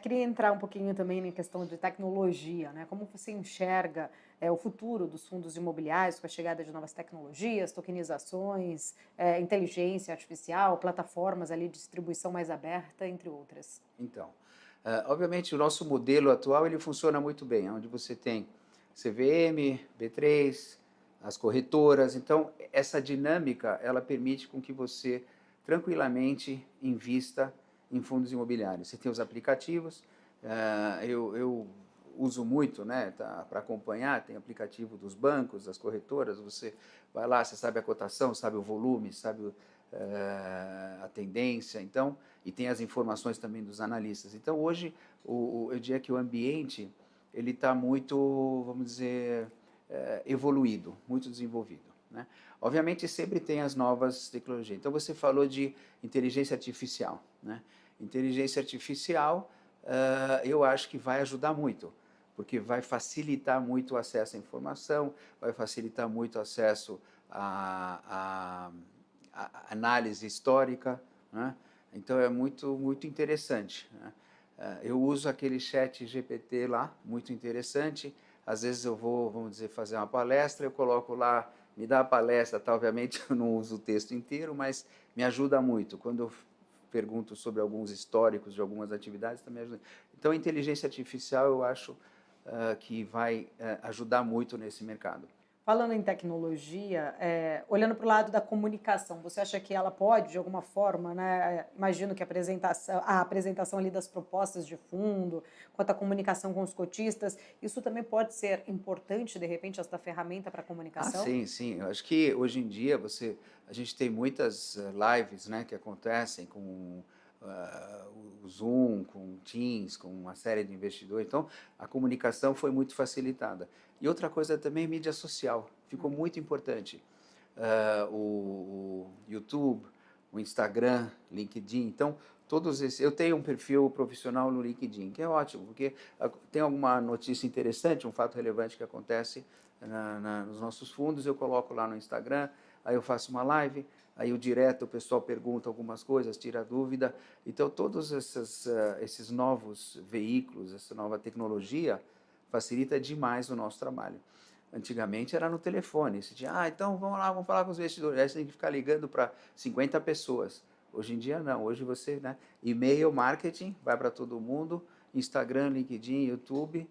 Queria entrar um pouquinho também na questão de tecnologia, né? Como você enxerga o futuro dos fundos imobiliários com a chegada de novas tecnologias, tokenizações, inteligência artificial, plataformas ali de distribuição mais aberta, entre outras? Então, obviamente o nosso modelo atual ele funciona muito bem, onde você tem CVM, B3, as corretoras. Então, essa dinâmica ela permite com que você tranquilamente invista em fundos imobiliários. Você tem os aplicativos, eu uso muito, né, para acompanhar, tem aplicativo dos bancos, das corretoras, você vai lá, você sabe a cotação, sabe o volume, sabe a tendência, então, e tem as informações também dos analistas. Então, hoje, eu diria que o ambiente ele está muito, vamos dizer, evoluído, muito desenvolvido, né? Obviamente, sempre tem as novas tecnologias. Então, você falou de inteligência artificial, né? Inteligência artificial, eu acho que vai ajudar muito, porque vai facilitar muito o acesso à informação, vai facilitar muito o acesso à análise histórica, né? Então, é muito, muito interessante, né? Eu uso aquele chat GPT lá, muito interessante. Às vezes eu vou, vamos dizer, fazer uma palestra, eu coloco lá, me dá a palestra, tá? Obviamente eu não uso o texto inteiro, mas me ajuda muito. Quando eu pergunto sobre alguns históricos de algumas atividades, também ajuda. Então, a inteligência artificial eu acho que vai ajudar muito nesse mercado. Falando em tecnologia, olhando para o lado da comunicação, você acha que ela pode, de alguma forma, né, imagino que a apresentação ali das propostas de fundo, quanto à comunicação com os cotistas, isso também pode ser importante, de repente, essa ferramenta para a comunicação? Sim, sim. Eu acho que hoje em dia a gente tem muitas lives, né, que acontecem com o Zoom, com o Teams, com uma série de investidores. Então, a comunicação foi muito facilitada. E outra coisa também, mídia social, ficou muito importante. O YouTube, o Instagram, LinkedIn. Então, todos esses. Eu tenho um perfil profissional no LinkedIn, que é ótimo, porque tem alguma notícia interessante, um fato relevante que acontece nos nossos fundos, eu coloco lá no Instagram, aí eu faço uma live, aí o pessoal pergunta algumas coisas, tira dúvida. Então, todos esses novos veículos, essa nova tecnologia, facilita demais o nosso trabalho. Antigamente era no telefone, você tinha, então vamos lá, vamos falar com os investidores, aí você tem que ficar ligando para 50 pessoas. Hoje em dia não, hoje você, né, e-mail marketing, vai para todo mundo, Instagram, LinkedIn, YouTube,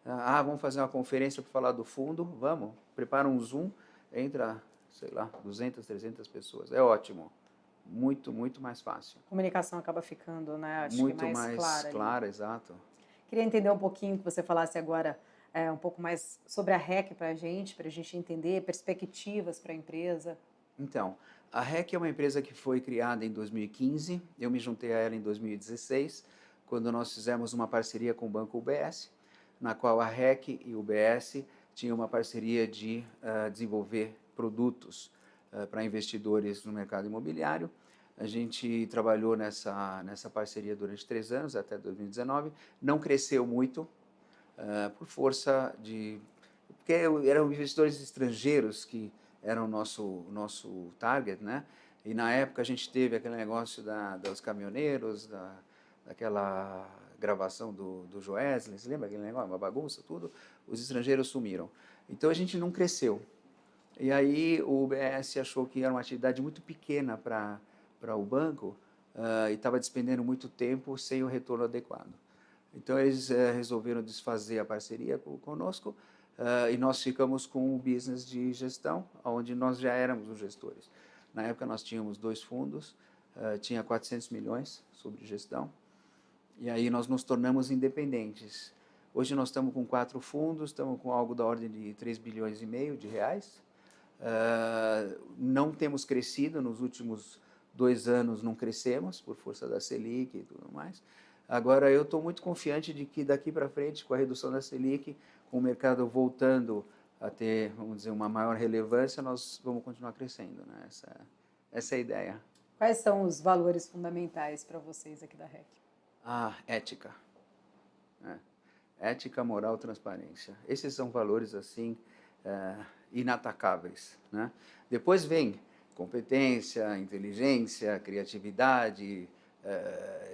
vamos fazer uma conferência para falar do fundo, vamos, prepara um Zoom, entra, sei lá, 200, 300 pessoas, é ótimo, muito, muito mais fácil. A comunicação acaba ficando, né, acho muito que mais clara, exato. Queria entender um pouquinho, que você falasse agora um pouco mais sobre a REC para a gente entender perspectivas para a empresa. Então, a REC é uma empresa que foi criada em 2015, eu me juntei a ela em 2016, quando nós fizemos uma parceria com o Banco UBS, na qual a REC e o UBS tinham uma parceria de desenvolver produtos para investidores no mercado imobiliário. A gente trabalhou nessa parceria durante 3 anos, até 2019, não cresceu muito, por força de... porque eram investidores estrangeiros que eram o nosso target, né? E na época a gente teve aquele negócio dos caminhoneiros, daquela gravação do Joesley, você lembra aquele negócio, uma bagunça, tudo? Os estrangeiros sumiram. Então a gente não cresceu. E aí o UBS achou que era uma atividade muito pequena para o banco e estava despendendo muito tempo sem o retorno adequado. Então, eles resolveram desfazer a parceria conosco e nós ficamos com o business de gestão, onde nós já éramos os gestores. Na época, nós tínhamos 2 fundos, tinha 400 milhões sobre gestão, e aí nós nos tornamos independentes. Hoje, nós estamos com 4 fundos, estamos com algo da ordem de 3,5 bilhões de reais. Não temos crescido, nos últimos 2 anos não crescemos, por força da Selic e tudo mais. Agora, eu estou muito confiante de que daqui para frente, com a redução da Selic, com o mercado voltando a ter, vamos dizer, uma maior relevância, nós vamos continuar crescendo, né? Essa é a ideia. Quais são os valores fundamentais para vocês aqui da REC? Ética. Ética, moral, transparência. Esses são valores, assim, inatacáveis, né? Depois vem competência, inteligência, criatividade,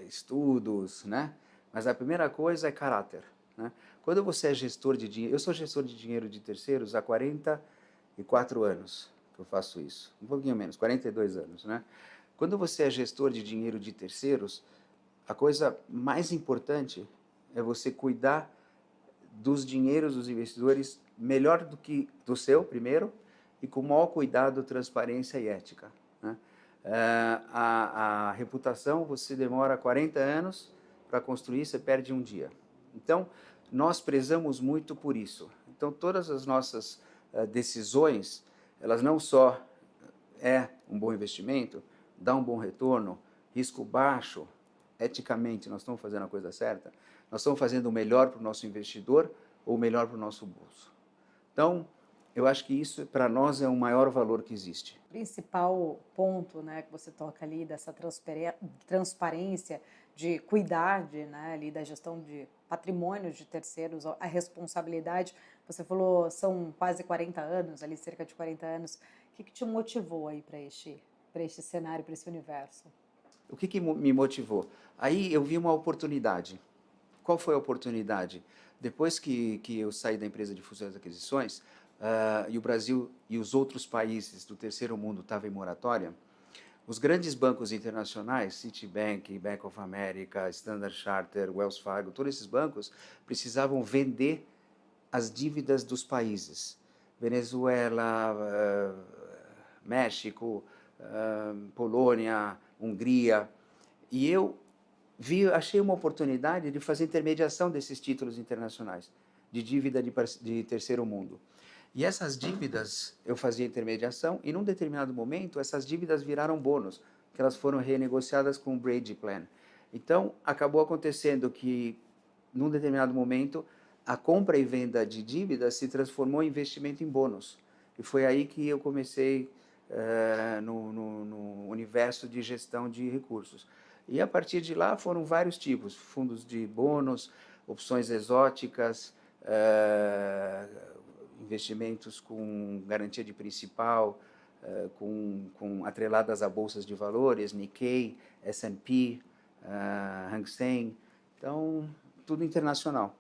estudos, né? Mas a primeira coisa é caráter, né? Quando você é gestor de dinheiro, eu sou gestor de dinheiro de terceiros há 44 anos que eu faço isso, um pouquinho menos, 42 anos, né? Quando você é gestor de dinheiro de terceiros, a coisa mais importante é você cuidar dos dinheiros dos investidores melhor do que do seu, primeiro, e com o maior cuidado, transparência e ética, né? A reputação, você demora 40 anos para construir, você perde um dia. Então, nós prezamos muito por isso. Então, todas as nossas decisões, elas não só um bom investimento, dá um bom retorno, risco baixo, eticamente nós estamos fazendo a coisa certa, nós estamos fazendo o melhor para o nosso investidor ou o melhor para o nosso bolso. Então, eu acho que isso, para nós, é o maior valor que existe. O principal ponto, né, que você toca ali, dessa transparência, de cuidar né, ali da gestão de patrimônios de terceiros, a responsabilidade, você falou, são quase 40 anos, ali cerca de 40 anos. O que te motivou aí para este cenário, para esse universo? O que me motivou? Aí eu vi uma oportunidade. Qual foi a oportunidade? Depois que eu saí da empresa de fusões e aquisições, e o Brasil e os outros países do terceiro mundo estavam em moratória, os grandes bancos internacionais, Citibank, Bank of America, Standard Chartered, Wells Fargo, todos esses bancos precisavam vender as dívidas dos países. Venezuela, México, Polônia, Hungria. E eu achei uma oportunidade de fazer intermediação desses títulos internacionais, de dívida de terceiro mundo. E essas dívidas, eu fazia intermediação, e num determinado momento, essas dívidas viraram bônus, que elas foram renegociadas com o Brady Plan. Então, acabou acontecendo que, num determinado momento, a compra e venda de dívidas se transformou em investimento em bônus. E foi aí que eu comecei no universo de gestão de recursos. E, a partir de lá, foram vários tipos, fundos de bônus, opções exóticas, investimentos com garantia de principal, atreladas a bolsas de valores, Nikkei, S&P, Hang Seng, então, tudo internacional.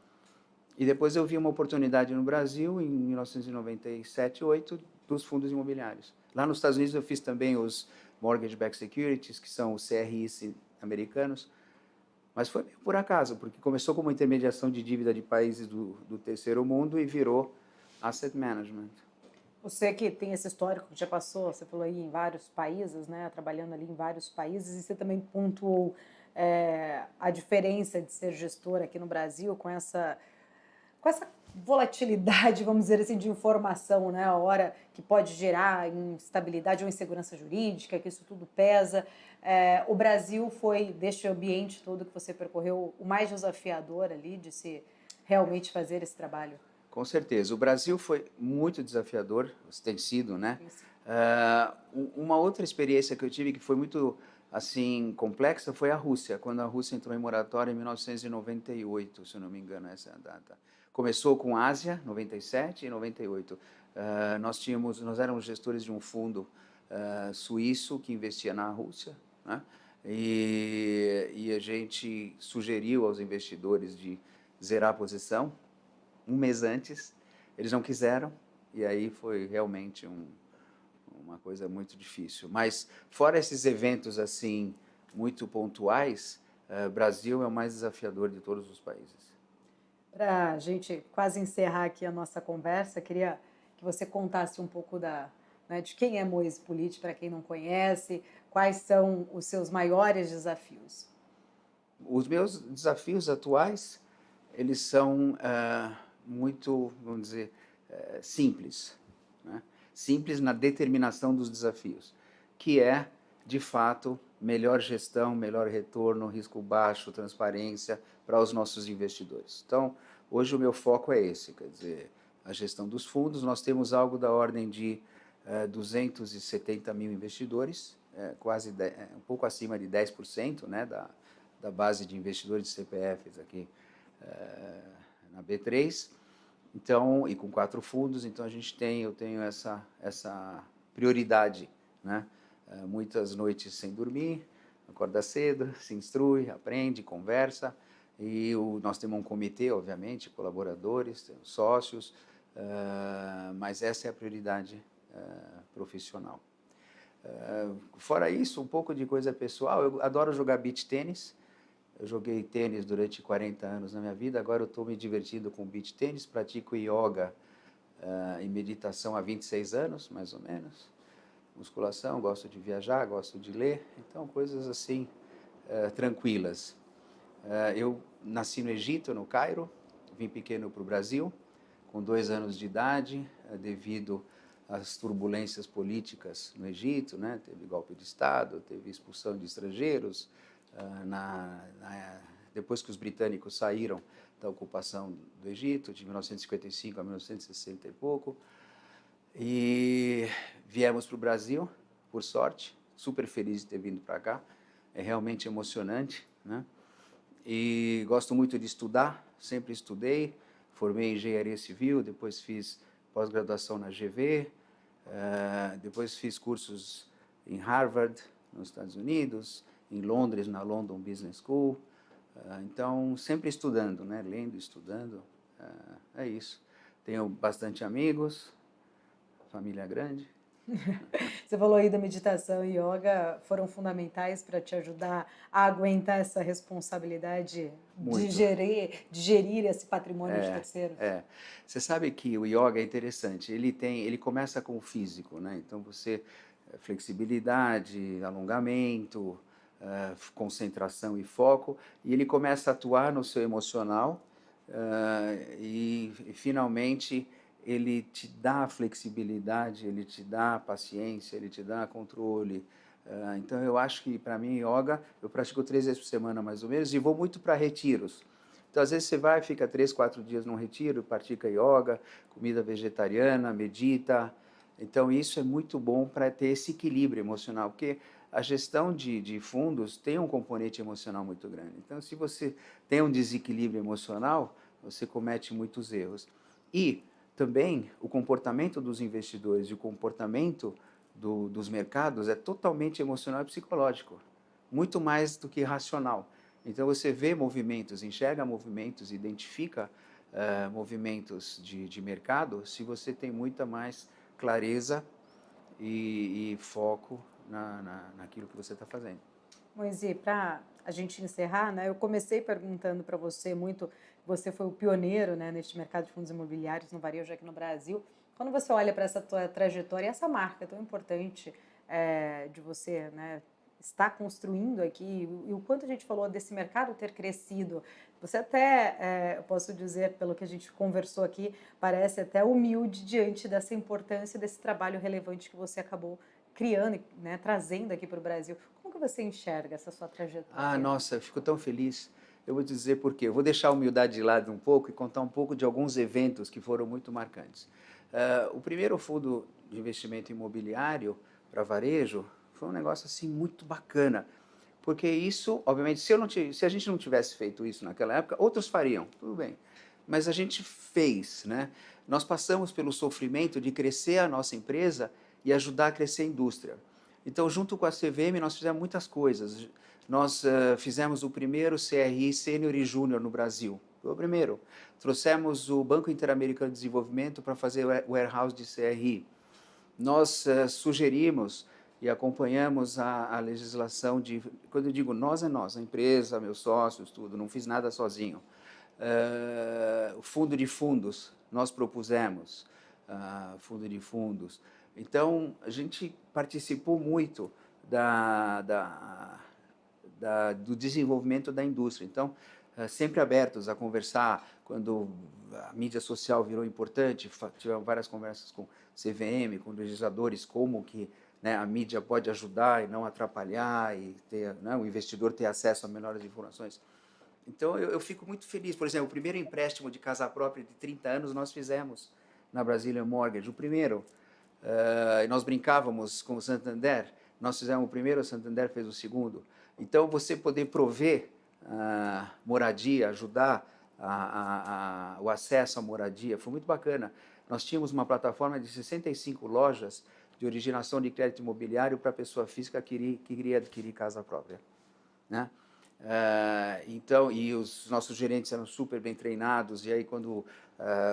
E depois eu vi uma oportunidade no Brasil, em 1997, 2008, dos fundos imobiliários. Lá nos Estados Unidos eu fiz também os Mortgage-Backed Securities, que são os CRIs americanos, mas foi meio por acaso, porque começou como intermediação de dívida de países do terceiro mundo e virou asset management. Você que tem esse histórico, que já passou, você falou aí em vários países, né, trabalhando ali em vários países, e você também pontuou a diferença de ser gestor aqui no Brasil com essa volatilidade, vamos dizer assim, de informação, né, a hora que pode gerar instabilidade ou insegurança jurídica, que isso tudo pesa. O Brasil foi, deste ambiente todo que você percorreu, o mais desafiador ali de se realmente fazer esse trabalho? Com certeza. O Brasil foi muito desafiador, tem sido, né? Uma outra experiência que eu tive que foi muito assim complexa foi a Rússia, quando a Rússia entrou em moratória em 1998, se eu não me engano, essa é a data. Começou com a Ásia, 97 e 98. Nós éramos gestores de um fundo suíço que investia na Rússia, né? E a gente sugeriu aos investidores de zerar a posição um mês antes. Eles não quiseram, e aí foi realmente uma coisa muito difícil. Mas, fora esses eventos assim muito pontuais, o Brasil é o mais desafiador de todos os países. Para a gente quase encerrar aqui a nossa conversa, queria que você contasse um pouco de quem é Moise Politi, para quem não conhece, quais são os seus maiores desafios. Os meus desafios atuais, eles são muito, vamos dizer, simples, né? Simples na determinação dos desafios, que é, de fato, melhor gestão, melhor retorno, risco baixo, transparência para os nossos investidores. Então, hoje o meu foco é esse, quer dizer, a gestão dos fundos. Nós temos algo da ordem de 270 mil investidores, quase um pouco acima de 10%, né, da base de investidores de CPFs aqui na B3. Então, e com 4 fundos, então eu tenho essa prioridade, né? Muitas noites sem dormir, acorda cedo, se instrui, aprende, conversa, e nós temos um comitê, obviamente, colaboradores, temos sócios, mas essa é a prioridade profissional. Fora isso, um pouco de coisa pessoal, eu adoro jogar beach tênis. Eu joguei tênis durante 40 anos na minha vida, agora eu estou me divertindo com beach tênis, pratico yoga e meditação há 26 anos, mais ou menos. Musculação, gosto de viajar, gosto de ler, então coisas assim tranquilas. Eu nasci no Egito, no Cairo, vim pequeno para o Brasil, com 2 anos de idade, devido às turbulências políticas no Egito, né? Teve golpe de Estado, teve expulsão de estrangeiros, depois que os britânicos saíram da ocupação do Egito, de 1955 a 1960 e pouco, e viemos para o Brasil, por sorte, super feliz de ter vindo para cá, é realmente emocionante, né? E gosto muito de estudar, sempre estudei, formei em engenharia civil, depois fiz pós-graduação na GV, depois fiz cursos em Harvard, nos Estados Unidos, em Londres, na London Business School. Então, sempre estudando, né? Lendo, estudando, é isso. Tenho bastante amigos, família grande. Você falou aí da meditação e yoga, foram fundamentais para te ajudar a aguentar essa responsabilidade de gerir esse patrimônio de terceiros? Você sabe que o yoga é interessante, ele começa com o físico, né? Então, flexibilidade, alongamento, concentração e foco, e ele começa a atuar no seu emocional e finalmente ele te dá flexibilidade, ele te dá paciência, ele te dá controle, Então, eu acho que, para mim, yoga, eu pratico 3 vezes por semana, mais ou menos, e vou muito para retiros. Então, às vezes, você vai, fica 3, 4 dias num retiro, pratica yoga, comida vegetariana, medita. Então, isso é muito bom para ter esse equilíbrio emocional, porque a gestão de fundos tem um componente emocional muito grande. Então, se você tem um desequilíbrio emocional, você comete muitos erros. E também o comportamento dos investidores e o comportamento dos mercados é totalmente emocional e psicológico, muito mais do que racional. Então, você vê movimentos, enxerga movimentos, identifica movimentos de mercado se você tem muita mais clareza e foco naquilo que você está fazendo. Moisés, para a gente encerrar, né, eu comecei perguntando para você muito, você foi o pioneiro, né, neste mercado de fundos imobiliários no varejo aqui no Brasil. Quando você olha para essa tua trajetória, essa marca tão importante de você, né, estar construindo aqui, e o quanto a gente falou desse mercado ter crescido, você até, eu posso dizer, pelo que a gente conversou aqui, parece até humilde diante dessa importância desse trabalho relevante que você acabou criando, né, trazendo aqui para o Brasil. Como que você enxerga essa sua trajetória? Nossa, eu fico tão feliz. Eu vou dizer por quê. Eu vou deixar a humildade de lado um pouco e contar um pouco de alguns eventos que foram muito marcantes. O primeiro fundo de investimento imobiliário para varejo foi um negócio assim muito bacana, porque isso, obviamente, se a gente não tivesse feito isso naquela época, outros fariam, tudo bem. Mas a gente fez, né? Nós passamos pelo sofrimento de crescer a nossa empresa e ajudar a crescer a indústria. Então, junto com a CVM, nós fizemos muitas coisas. Nós fizemos o primeiro CRI Sênior e Júnior no Brasil. Foi o primeiro. Trouxemos o Banco Interamericano de Desenvolvimento para fazer o warehouse de CRI. Nós sugerimos e acompanhamos a legislação de... Quando eu digo nós, é nós, a empresa, meus sócios, tudo. Não fiz nada sozinho. O fundo de fundos, nós propusemos fundo de fundos. Então, a gente participou muito do desenvolvimento da indústria. Então, sempre abertos a conversar. Quando a mídia social virou importante, tivemos várias conversas com CVM, com legisladores, como que, né, a mídia pode ajudar e não atrapalhar, e ter, né, o investidor ter acesso a melhores informações. Então, eu fico muito feliz. Por exemplo, o primeiro empréstimo de casa própria de 30 anos nós fizemos na Brazilian Mortgage, o primeiro. Nós brincávamos com o Santander, nós fizemos o primeiro, o Santander fez o segundo. Então, você poder prover moradia, ajudar o acesso à moradia, foi muito bacana. Nós tínhamos uma plataforma de 65 lojas de originação de crédito imobiliário para a pessoa física que queria adquirir casa própria, né? Então, e os nossos gerentes eram super bem treinados, e aí quando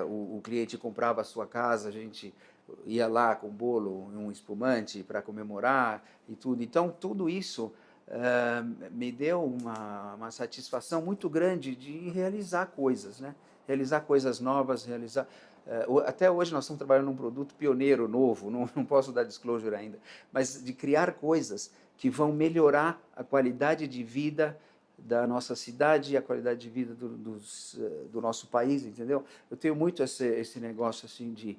o cliente comprava a sua casa, a gente ia lá com bolo, um espumante para comemorar e tudo. Então, tudo isso me deu uma satisfação muito grande de realizar coisas, né? Realizar coisas novas, até hoje nós estamos trabalhando num produto pioneiro, novo, não posso dar disclosure ainda, mas de criar coisas que vão melhorar a qualidade de vida da nossa cidade e a qualidade de vida do nosso país, entendeu? Eu tenho muito esse negócio assim de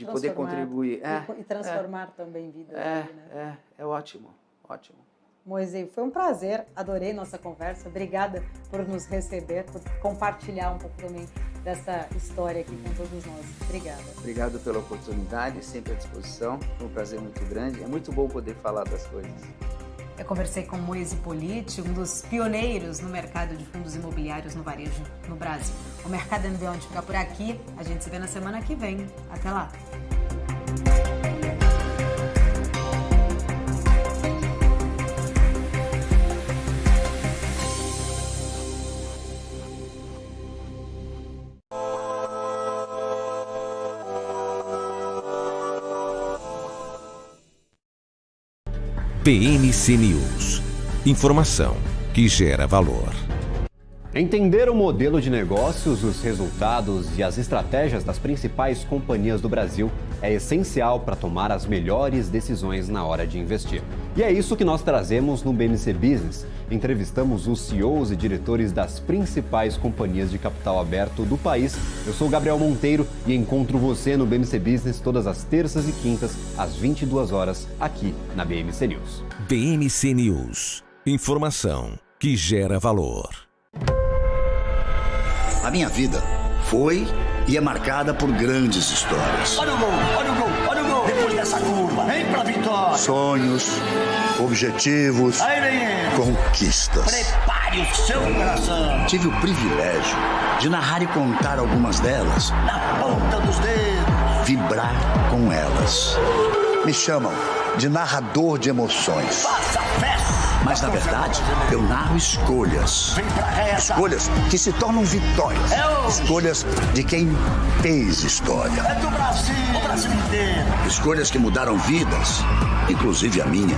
poder contribuir. E transformar também vidas. Né? É ótimo, ótimo. Moisés, foi um prazer, adorei nossa conversa, obrigada por nos receber, por compartilhar um pouco também dessa história aqui com todos nós. Obrigada. Obrigado pela oportunidade, sempre à disposição, foi um prazer muito grande, é muito bom poder falar das coisas. Eu conversei com Moisés Politi, um dos pioneiros no mercado de fundos imobiliários no varejo no Brasil. O Mercado and Beyond fica por aqui, a gente se vê na semana que vem. Até lá! PNC News. Informação que gera valor. Entender o modelo de negócios, os resultados e as estratégias das principais companhias do Brasil é essencial para tomar as melhores decisões na hora de investir. E é isso que nós trazemos no BMC Business. Entrevistamos os CEOs e diretores das principais companhias de capital aberto do país. Eu sou Gabriel Monteiro e encontro você no BMC Business todas as terças e quintas, às 22 horas, aqui na BMC News. BMC News. Informação que gera valor. A minha vida foi e é marcada por grandes histórias. Olha o gol, olha o gol, olha o gol. Depois dessa curva, vem pra vitória. Sonhos, objetivos, conquistas. Prepare o seu coração. Tive o privilégio de narrar e contar algumas delas. Na ponta dos dedos. Vibrar com elas. Me chamam de narrador de emoções. Faça festa. Mas, na verdade, eu narro escolhas. Escolhas que se tornam vitórias. Escolhas de quem fez história. É do Brasil, o Brasil inteiro. Escolhas que mudaram vidas, inclusive a minha.